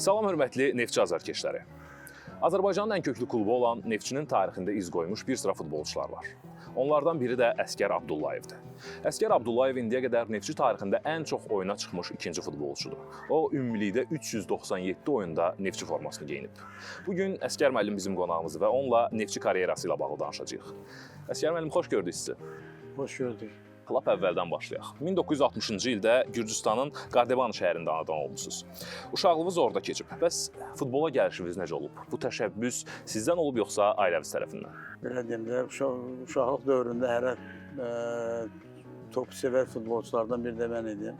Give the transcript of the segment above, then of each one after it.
Salam hörmətli Neftçi azarkeşləri. Azərbaycanın ən köklü klubu olan Neftçinin tarixində iz qoymuş bir sıra futbolçular var. Onlardan biri də Əsgər Abdullayevdir. Əsgər Abdullayev indiyə qədər Neftçi tarixində ən çox oyuna çıxmış ikinci futbolçudur. O, ümumilikdə 397 oyunda Neftçi formasını geyinib. Bugün Əsgər müəllim bizim qonağımızdır və onunla Neftçi karyerası ilə bağlı danışacağıq. Əsgər müəllim, xoş gördük sizi. Xoş gördük. Lap əvvəldən başlayaq. 1960-cı ildə Gürcüstanın Qardeban şəhərində anadan olmusunuz. Uşaqlığınız orada keçib. Bəs futbola gəlişiniz necə olub? Bu təşəbbüs sizdən olub yoxsa ailəniz tərəfindən? Belə deyim də, uşaqlıq dövründə hələ top sevər futbolçulardan biri də mən idim.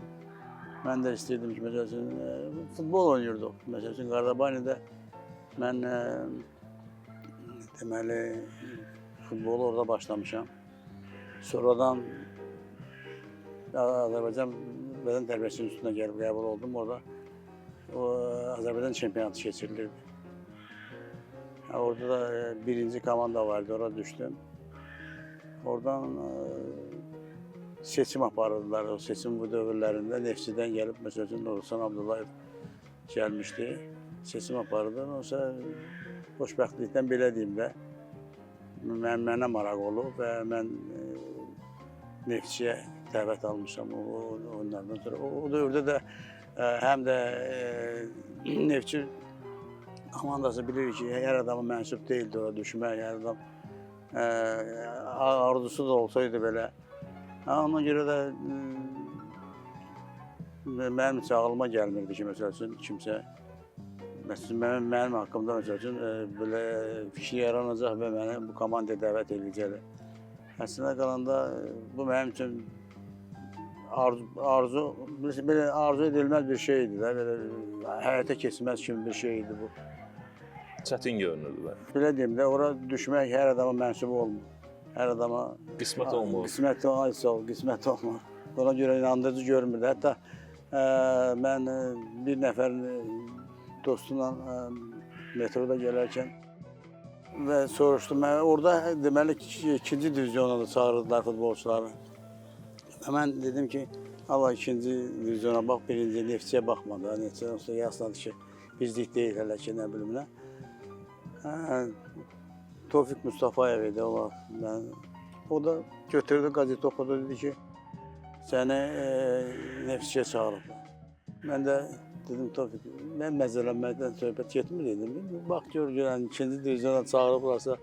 Mən də istəyirdim ki, məsəl üçün, futbol oynayırdıq. Məsəl üçün, Qardebanədə mən deməli, futbolu orada başlamışam. Sonradan Azərbaycan bədən tərbiyəsinin üstünə gəlib qəbul oldum. Orada Azərbaycan çempionatı keçirilirdi. Orada da birinci komanda vardı, oraya düşdüm. Oradan seçim aparırdılar. O seçim bu dövrlərində Neftçidən gəlib, məsəl üçün, Oğuzhan Abdullayev gəlmişdi. Seçim aparırdı. Onsa xoşbəxtlikdən belə deyim də, mənə maraq olub və mən Neftçiyə dəvət almışam onlardan sonra. O dövrdə də həm də Neftçi komandası bilir ki, hər adamın mənsub deyildi ora düşmək, hər adam arzusu da olsaydı belə. Ona görə də mənim heç ağlıma gəlmirdi ki, məsəl üçün, kimsə mənim haqqımda məsəl üçün belə fikir yaranacaq və məni bu komandaya dəvət edəcəklər. Əslində qalanda bu mənim üçün belə arzu edilməz bir şeydi də, belə həyata keçməz kimi bir şeydi bu. Çətin görünürdü də. Belə deyim də, ora düşmək hər adama mənsubu olmur. Hər adama Qismət olmur. Qismət olmur. Ona görə inandırıcı görmürdü. Hətta mən bir nəfər dostumla metroda gələrkən və soruşdum. Orada deməli ikinci divizyona da çağırdılar futbolçuları. Mən dedim ki, Allah ikinci divizyona bax, birinci Neftçiyə baxmadı. Neftçiyə yasladı ki, bizlik deyil hələ ki, nə bilim nə. Tofiq Mustafayev idi o vaxt. O da götürdü, qazeti oxudu, dedi ki, səni Neftçiyə çağırıblar. Mən də dedim, Tofiq, mən məzələnməkdən söhbət getmir dedim. Bax, görürəm, ikinci divizyona çağırıblarsa,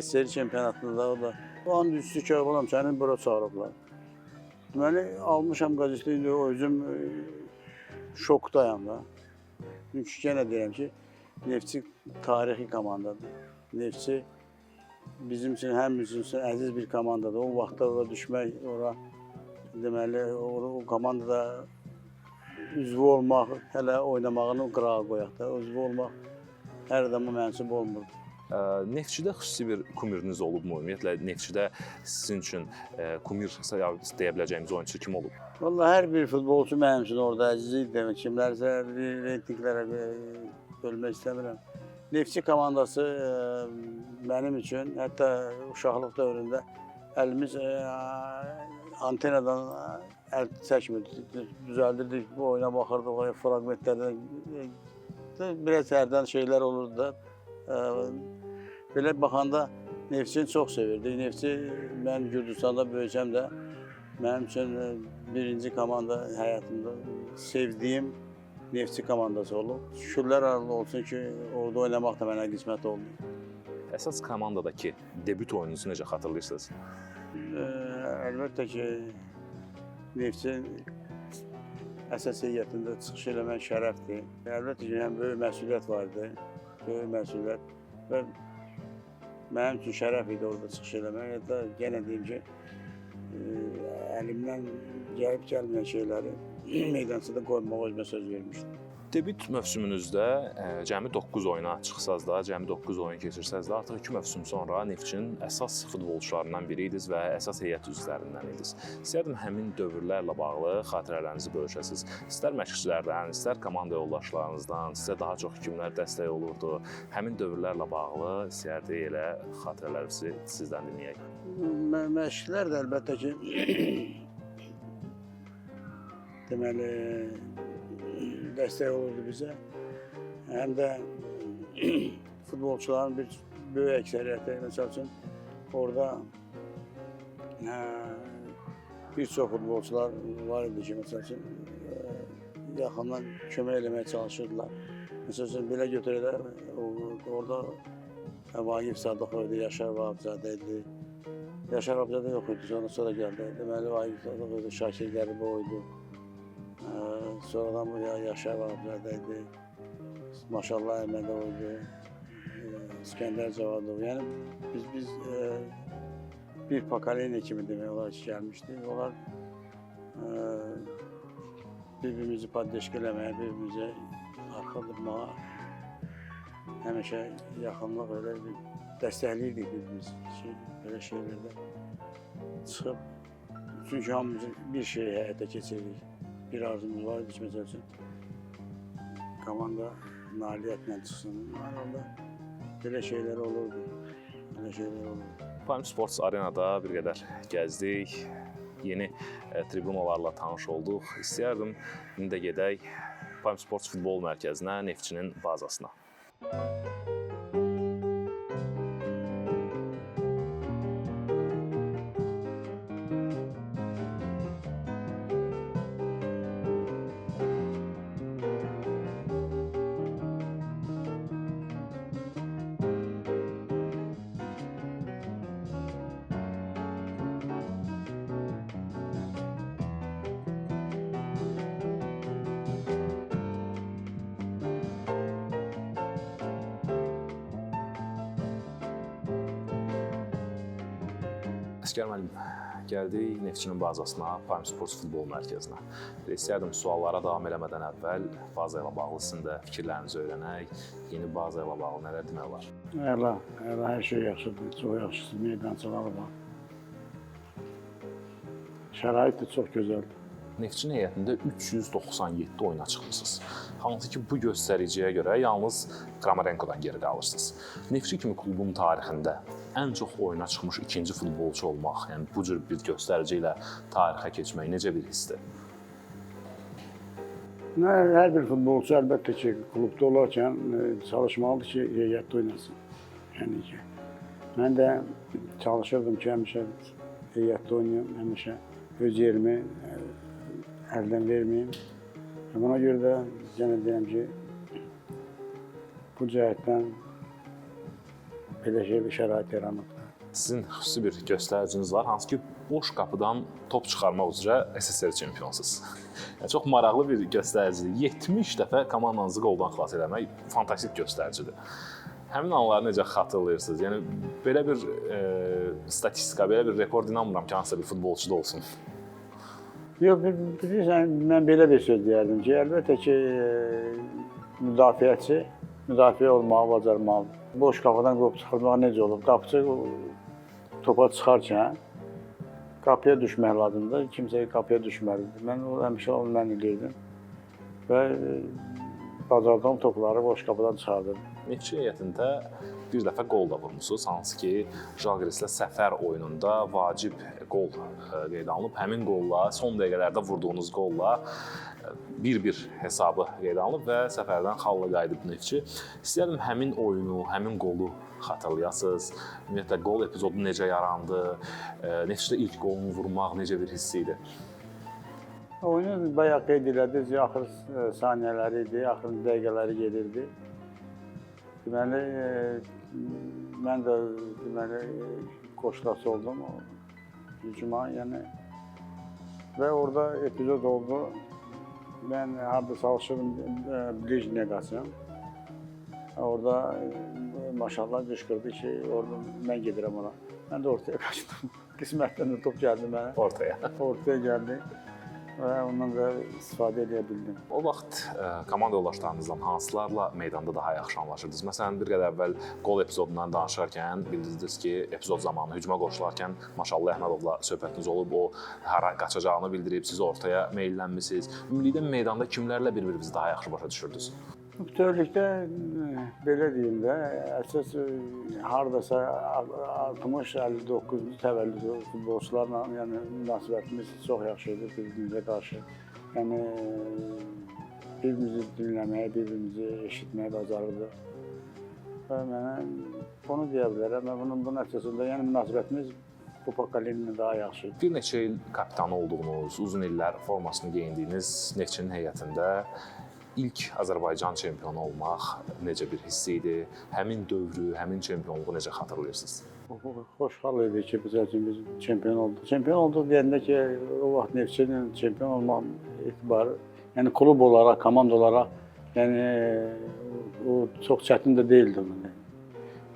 SSR çempionatında o da. O an üstü ki, oğlum, səni bura çağırıblar. Deməli, almışam qazeti, özüm şokdayam da. Çünki yenə deyirəm ki, Neftçi tarixi komandadır. Neftçi bizim üçün, həm üçün əziz bir komandadır. O vaxtda ora düşmək, ora deməli, o komandada üzvü olmaq, hələ oynamağını qırağa qoyaq da, üzvü olmaq hər adama mənsub olmurdu. Neftçidə xüsusi bir kumiriniz olubmu? Ümumiyyətlə, Neftçidə sizin üçün kumir deyə biləcəyimiz oyunçu kim olub? Vallahi hər bir futbolçu mənim üçün orada əziz idi demək. Kimlərsə reytinglərə bölmək istəmirəm. Neftçi komandası mənim üçün, hətta uşaqlıq dövründə əlimiz antenadan əl çəkmirdi, düzəldirdik, bu oyuna baxırdıq, fragmentlərdən biraz hərdən şeylər olurdu da. Belə baxanda Neftçini çox sevirdik. Neftçi, mən Gürcüstanda böyüsəm də, mənim üçün birinci komanda həyatımda sevdiyim Neftçi komandası olub. Şükürlər olsun ki, orada oynamaq da mənə qismət oldu. Əsas komandadakı debüt oyununuzu necə xatırlayırsınız? Əlbəttə ki, Neftçi əsas heyətində çıxış eləmək şərəfdir. Əlbəttə ki, böyük məsuliyyət vardı. Böyük məsuliyyət və mənim üçün şərəf idi orada çıxış eləmək. Hətta yenə deyim ki, əlimdən gəlib gəlməyən şeyləri meydansada qoymağa özümə söz vermişdim. Debüt mövsümünüzdə cəmi 9 oyuna çıxsaz da, cəmi 9 oyun keçirsəz də, artıq 2 mövsüm sonra Neftçinin əsas futbolçularından biri idiniz və əsas heyət üzvlərindən idiniz. İstərdim həmin dövrlərlə bağlı xatirələrinizi bölüşəsiniz. İstər məşqçilərdən, istər komanda yoldaşlarınızdan, sizə daha çox kimlər dəstək olurdu. Həmin dövrlərlə bağlı istərdik elə xatirələrinizi sizdən dinləyək. Məşqçilər də əlbəttə ki, deməli, dəstək olurdu bizə. həm də futbolçuların bir böyük əksəriyyəti, məsəl üçün, orada bir çox futbolçular var idi ki, məsəl üçün, yaxından kömək eləməyə çalışırdılar. Məsəl üçün, belə götürələr, orada Vaqif Sadıqov idi, Yaşar Vahabzadə idi. Yaşar Vahabzadə yox idi, sonra gəldi. Deməli, Vaqif Sadıqov idi, Şakir Qəribov idi. Sonradan bu Yaşar Vahabzadə idi. Maşallah Əhmədov idi. İskəndər Cavadov. Yəni, biz bir pokoleniya kimi demək olar ki, gəlmişdik. Onlar bir-birimizi poddeşk eləməyə, bir-birimizə arxa durmağa, həmişə yaxınlıq elə bir dəstəkləyirdik bir-birimizi ki, belə şeylərdə çıxıb. Çünki hamımız bir şeyi həyata keçirdik. Bir arzumuz var idi ki, məsəl üçün, komanda nailiyyətlə çıxsın. Arada belə şeylər olurdu. Belə şeylər olurdu. Prime Sports Arenada bir qədər gəzdik, yeni tribunalarla tanış olduq. İstəyərdim, indi də gedək Prime Sports Futbol Mərkəzinə, Neftçinin bazasına. Əskər müəllim, gəldik Neftçinin bazasına, Prime Sports Futbol Mərkəzinə. İstəyərdim suallara davam eləmədən əvvəl baza ilə bağlı sizin də fikirlərinizi öyrənək, yeni baza ilə bağlı nələr demək olar? Əla, hər şey yaxşıdır, çox yaxşıdır, meydançaları var. Şərait də çox gözəldir. Neftçinin heyətində 397 oyuna çıxmısınız. Hansı ki, bu göstəriciyə görə yalnız Kramarenkodan geri qalırsınız. Neftçi kimi klubun tarixində ən çox oyuna çıxmış ikinci futbolçu olmaq, yəni bu cür bir göstərici ilə tarixə keçmək necə bir hissdir? Hər bir futbolçu əlbəttə ki, klubda olarkən çalışmalıdır ki, heyətdə oynasın. Yəni ki, mən də çalışırdım ki, həmişə heyətdə oynayım, həmişə öz yerimi əldən verməyim. Buna görə də yenə deyəm ki, bu cəhətdən belə bir şərait yaranıbdır. Sizin xüsusi bir göstəriciniz var, hansı ki, boş qapıdan top çıxarmaq üzrə SSR çempionsunuz. Yəni, çox maraqlı bir göstəricidir. 70 dəfə komandanızı qoldan xilas eləmək fantastik göstəricidir. Həmin anları necə xatırlayırsınız? Yəni, belə bir statistika, belə bir rekord inanmıram ki, hansısa bir futbolçuda olsun. Yox, bilirsən, mən belə bir söz deyərdim ki, əlbəttə ki, müdafiəçi müdafiə olmağı bacarmalıdır. Boş qapıdan qopub çıxarmaq necə olub? Qapıcı topa çıxarkən qapıya düşmək lazımdır, kimsə qapıya düşməlidir. Mən həmişə onu eləyirdim və bacardığım topları boş qapıdan çıxardım. Neftçi heyətində bir dəfə qol da vurmusunuz, hansı ki, Žalgirislə səfər oyununda vacib qol qeydə alınıb. Həmin qolla, son dəqiqələrdə vurduğunuz qolla 1-1 hesabı qeydə alınıb və səfərdən xalla qayıdıb Neftçi. İstəyərdim həmin oyunu, həmin qolu xatırlayasınız. Ümumiyyətlə, qol epizodu necə yarandı, Neftçidə ilk qolunu vurmaq necə bir hiss idi? Oyunu bayaq qeyd elədiniz, axır saniyələri idi, axır dəqiqələri gedirdi. Deməli, mən də qoşulası oldum hücuma, yəni və orada epizod oldu. Mən harada çalışırdım, Blijniyə qaçım. Orada maşallah qışqırdı ki, orada mən gedirəm ona. Mən də ortaya qaçdım. Qismətdən də top gəldi mənə. Ortaya gəldi. Və ondan da istifadə edə bildim. O vaxt komanda yoldaşlarınızla hansılarla meydanda daha yaxşı anlaşırdınız? Məsələn, bir qədər əvvəl qol epizodundan danışarkən bildirdiniz ki, epizod zamanı hücuma qoşularkən Maşallah Əhmədovla söhbətiniz olub, o hara qaçacağını bildirib, siz ortaya meylənmisiniz. Ümumilikdə meydanda kimlərlə bir-birinizi daha yaxşı başa düşürdünüz? Bütövlükdə belə deyim də, əsas hardasa 60-59 təvəllüdlü futbolçularla yəni münasibətimiz çox yaxşı idi bir-birimizə qarşı. Yəni bir-birimizi dinləməyi, bir-birimizi eşitməyi bacarırdıq. Və mənə bunu deyə bilərəm. Və bunun nəticəsində yəni münasibətimiz bu pokoleniya daha yaxşı idi. Bir neçə il kapitanı olduğunuz, uzun illər formasını geyindiyiniz Neftçinin heyətində ilk Azərbaycan çempionu olmaq necə bir hiss idi? Həmin dövrü, həmin çempionluğu necə xatırlayırsınız? Xoş hal idi ki, biz çempion olduq. Çempion olduq deyəndə ki, o vaxt Neftçinin çempion olmaq etibarı, yəni klub olaraq, komanda olaraq, yəni o çox çətin də deyildi.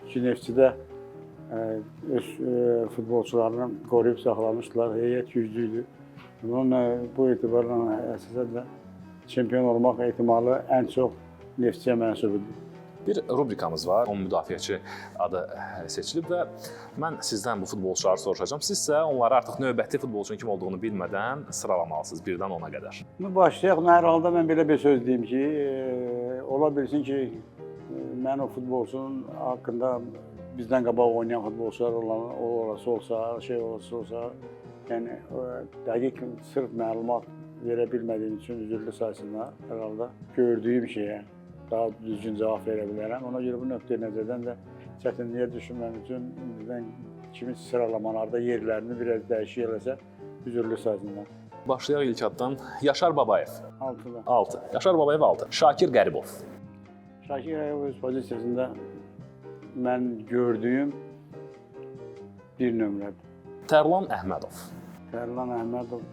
Çünki Neftçidə öz futbolçularını qoruyub saxlamışdılar, heyət güclüydü. Bunun bu etibarla əsasən də çempion olmaq ehtimalı ən çox Neftçiyə mənsubdur. Bir rubrikamız var, 10 müdafiəçi adı seçilib və mən sizdən bu futbolçuları soruşacağam. Siz isə onları artıq növbəti futbolçunun kim olduğunu bilmədən sıralamalısınız 1-dən 10-a qədər. Başlayaq. Hər halda mən belə bir söz deyim ki, ola bilsin ki, mən o futbolçunun haqqında bizdən qabaq oynayan futbolçular olsa olsa, yəni dəqiq sırf məlumat verə bilmədiyim üçün üzrlü sayısında hər halda gördüyüm şeyə daha düzgün cavab verə bilərəm. Ona görə bu nöqteyi nəzərdən də çətinliyə düşməm üçün kimi sıralamalarda yerlərini biraz dəyişik eləsə üzrlü sayısında. Başlayaq ilk addan. Yaşar Babayev. 6-da. 6. Yaşar Babayev 6. Şakir Qəribov. Şakir Qəribov öz pozisiyasında mən gördüyüm bir nömrədir. Tərlan Əhmədov. Tərlan Əhmədov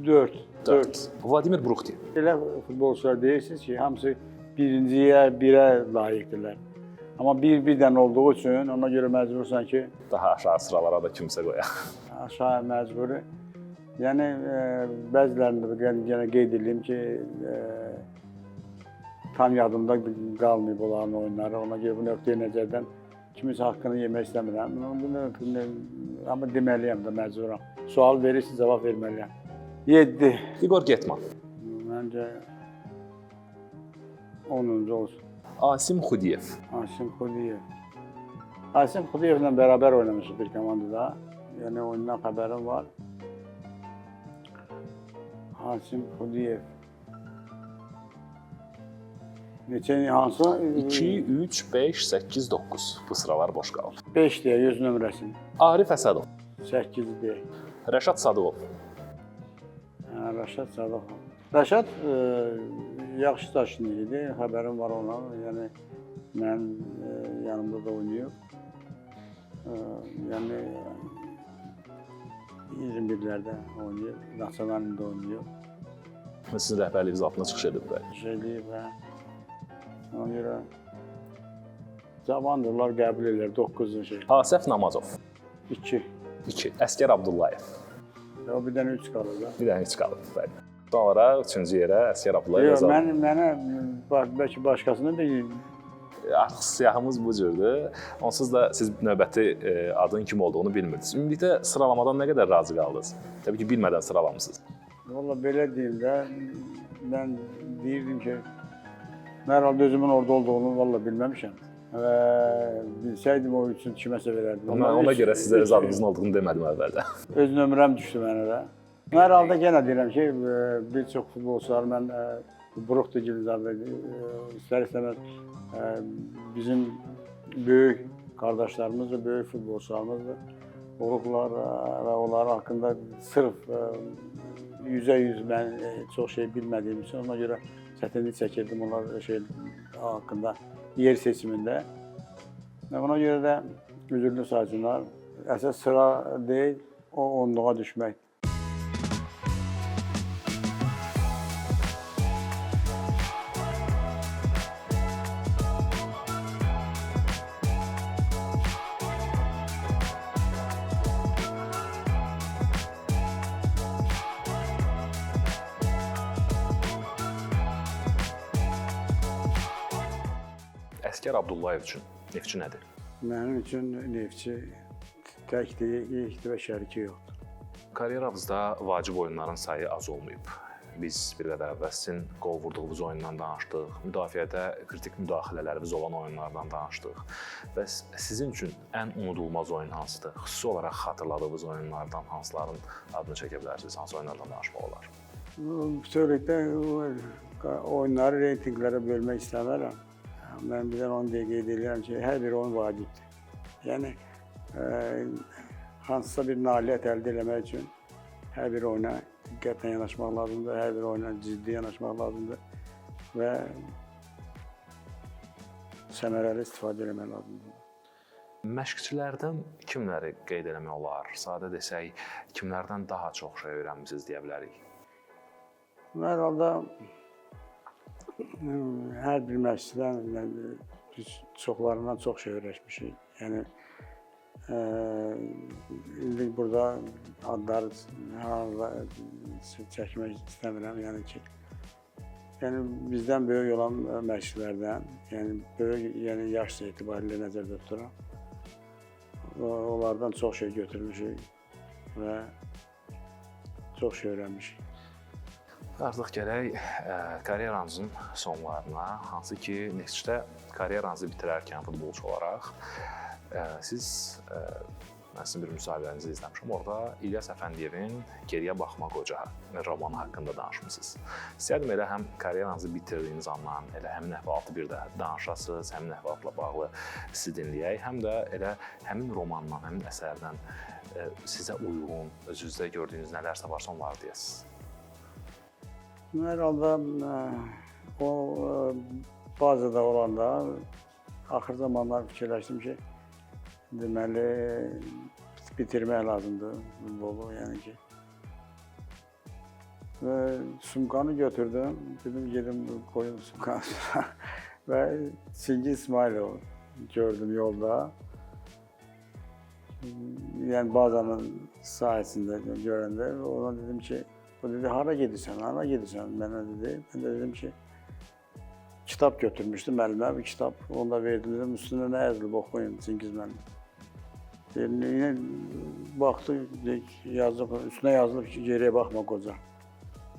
4. Vladimir Bruxti. Elə futbolçular deyirsiniz ki, hamısı birinciyə, birə layiqdirlər. Amma bir dənə olduğu üçün ona görə məcbursan ki, Daha aşağı sıralara da kimsə qoyaq. aşağı məcburi. Yəni bəzilərində yenə qeyd edeyim ki, tam yadımda qalmayıb onların oyunları. Ona görə bu nöqteyi nəzərdən kimisə haqqını yemək istəmirəm. Amma deməliyəm də məcburam. Sual verirsiniz, cavab verməliyəm. 7. Igor Getman. Məncə 10-cu olsun. Asim Xudiyev. Asim Xudiyev. Asim Xudiyevlə bərabər oynamışıq bir komandada. Yəni oyundan xəbərim var. Asim Xudiyev. Neçə, hansı? 2, 3, 5, 8, 9. Bu sıralar boş qalır. 5 deyə 100 nömrəsini. Arif Əsədov. 8 deyək. Rəşad Sadıqov. Rəşad Sadıqov. Rəşad yaxşı daşınlı idi, xəbərim var ona. Yəni mən yanımda da oynayıb. Yəni 21-lərdə oynayıb, Naxçıvanında oynayıb. Sizin rəhbərliyiniz altında çıxış edib bəli. Şeyliyib və ona görə cavandırlar, qəbul edirlər 9-cu şey. Asəf Namazov. 2. 2. Əskər Abdullayev. O bir dənə 3 qalır da. Bir dənə heç qalıb bəli. Sonra 3-cü yerə Əskər Abdullayev Yox, yazılıb. mənə bəlkə başqasını deyim. Artıq siyahımız bu cürdür. Onsuz da siz növbəti adın kim olduğunu bilmirdiniz. Ümumilikdə sıralamadan nə qədər razı qaldınız? Təbii ki, bilmədən sıralamısınız. Valla belə deyim də, mən deyirdim ki, hər halda özümün orada olduğunu valla bilməmişəm. Və bilsəydim o üçün kiməsə verərdim. Ona görə sizə öz adınızın olduğunu demədim əvvəldə. Öz nömrəm düşdü mənə də. Hər halda yenə deyirəm ki, bir çox futbolçular mən Bruxti Gilzarda istər-istəməz bizim böyük qardaşlarımızdır, böyük futbolçularımızdır. Olublar və onlar haqqında sırf 100% mən çox şey bilmədiyim üçün ona görə çətinlik çəkirdim onlar haqqında yer seçimində. Ona görə də üzrlü sayısınlar. Əsas sıra deyil, o 10-luğa düşmək. Əskər Abdullayev üçün Neftçi nədir? Mənim üçün Neftçi təkliyi və şəriki yoxdur. Karyeranızda vacib oyunların sayı az olmayıb. Biz bir qədər əvvəl sizin qol vurduğunuz oyundan danışdıq, müdafiədə kritik müdaxilələrimiz olan oyunlardan danışdıq. Və sizin üçün ən unudulmaz oyun hansıdır? Xüsusi olaraq xatırladığınız oyunlardan hansıların adını çəkə bilərsiniz? Hansı oyunlardan danışmaq olar? Bütövlükdə oyunları reytinglərə bölmək istəmirəm. Mən birdən onu qeyd edirəm ki, hər bir oyun vacibdir. Yəni, hansısa bir nailiyyət əldə etmək üçün hər bir oyuna diqqətlə yanaşmaq lazımdır, hər bir oyuna ciddi yanaşmaq lazımdır və səmərəli istifadə etmək lazımdır. Məşqçilərdən kimləri qeyd etmək olar? Sadə desək, kimlərdən daha çox şey öyrənmisiniz deyə bilərik? Hər halda hər bir məşqçidən biz çoxlarından çox şey öyrəşmişik. Yəni, indi burada adları çəkmək istəmirəm. Yəni bizdən böyük olan məşqçilərdən, yəni yaş etibarilə nəzərdə tuturam. Onlardan çox şey götürmüşük və çox şey öyrənmişik. Artıq gələk karyeranızın sonlarına, hansı ki, Neftçidə karyeranızı bitirərkən futbolçu olaraq siz, mən sizin bir müsahibənizi izləmişəm, orada İlyas Əfəndiyevin Geriyə Baxma Qoca romanı haqqında danışmışsınız. İstəyərdim elə həm karyeranızı bitirdiyiniz andan, elə həmin əhvalatı bir də danışasınız, həmin əhvalatla bağlı sizi dinləyək, həm də elə həmin romandan, həmin əsərdən sizə uyğun, özünüzdə gördüyünüz nələrsə varsa onları deyəsiniz. Hər halda o bazada olanda axır zamanlar fikirləşdim ki, deməli bitirmək lazımdır futbolu, yəni ki. Və sumkanı götürdüm, dedim gedim qoyum sumkanı və Çingiz İsmailov gördüm yolda. Yəni bazanın sahəsində görəndə ona dedim ki, o dedi, hara gedirsən, hara gedirsən mənə dedi. Mən də dedim ki, kitab götürmüşdüm əlimə, bir kitab, onu da verdim, dedim, üstündə nə yazılıb oxuyun Çingiz mənim. Yine baxdı, yazıb, üstünə yazılıb ki, geriyə baxma qoca.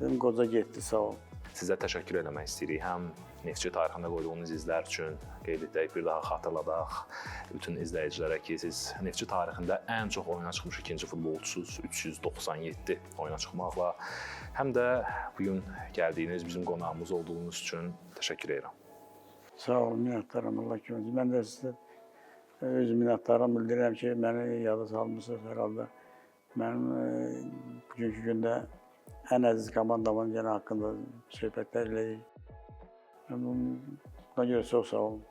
Dedim, qoca getdi, sağ ol. Sizə təşəkkür eləmək istəyirik. Həm Neftçi tarixində qoyduğunuz izlər üçün qeyd edək, bir daha xatırladaq bütün izləyicilərə ki, siz Neftçi tarixində ən çox oyuna çıxmış ikinci futbolçusuz, 397 oyuna çıxmaqla, həm də bugün gəldiyiniz, bizim qonağımız olduğunuz üçün təşəkkür edirəm. Sağ olun, minnətdaram, Allah kömək. Mən də sizə öz minnətdarım bildirirəm ki, məni yada salmışsınız hər halda. Mənim bugünkü gündə ən əziz komandamın yenə haqqında söhbətlər eləyik. Buna görə çox sağ olun.